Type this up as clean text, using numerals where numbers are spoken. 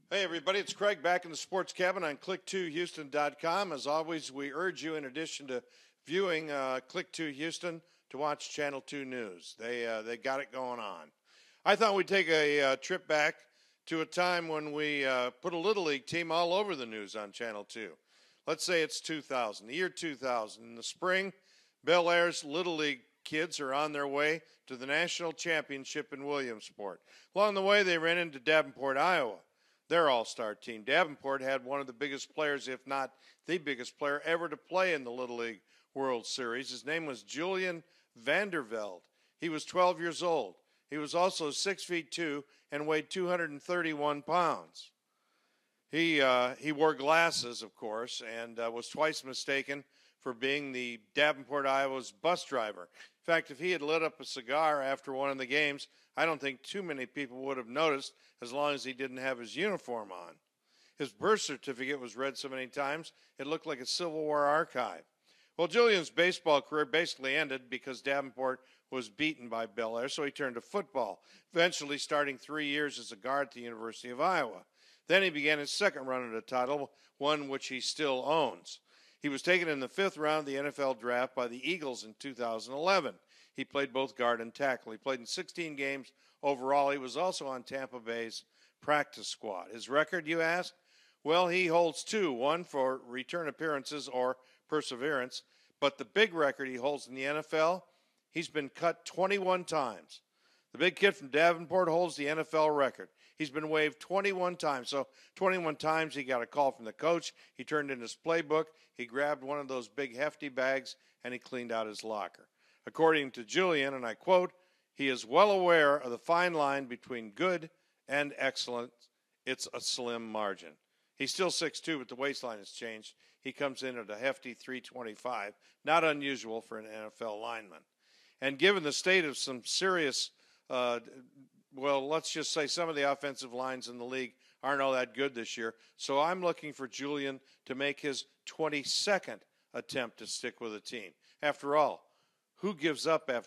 Hey, everybody, it's Craig back in the sports cabin on click2houston.com. As always, we urge you, in addition to viewing Click2 Houston, to watch Channel 2 News. They got it going on. I thought we'd take a trip back to a time when we put a Little League team all over the news on Channel 2. Let's say it's 2000, the year 2000. In the spring, Bellaire's Little League kids are on their way to the national championship in Williamsport. Along the way, they ran into Davenport, Iowa. Their all-star team. Davenport had one of the biggest players, if not the biggest player ever to play in the Little League World Series. His name was Julian Vandervelde. He was 12 years old. He was also 6'2" and weighed 231 pounds. He wore glasses, of course, and was twice mistaken for being the Davenport, Iowa's bus driver. In fact, if he had lit up a cigar after one of the games, I don't think too many people would have noticed, as long as he didn't have his uniform on. His birth certificate was read so many times, it looked like a Civil War archive. Well, Julian's baseball career basically ended because Davenport was beaten by Bellaire, so he turned to football, eventually starting 3 years as a guard at the University of Iowa. Then he began his second run at a title, one which he still owns. He was taken in the 5th round of the NFL draft by the Eagles in 2011. He played both guard and tackle. He played in 16 games overall. He was also on Tampa Bay's practice squad. His record, you ask? Well, he holds two, one for return appearances or perseverance. But the big record he holds in the NFL, he's been cut 21 times. The big kid from Davenport holds the NFL record. He's been waived 21 times. So 21 times he got a call from the coach. He turned in his playbook. He grabbed one of those big hefty bags and he cleaned out his locker. According to Julian, and I quote, he is well aware of the fine line between good and excellent. It's a slim margin. He's still 6'2", but the waistline has changed. He comes in at a hefty 325, not unusual for an NFL lineman. And given the state of some serious, let's just say some of the offensive lines in the league aren't all that good this year, so I'm looking for Julian to make his 22nd attempt to stick with a team. After all, who gives up after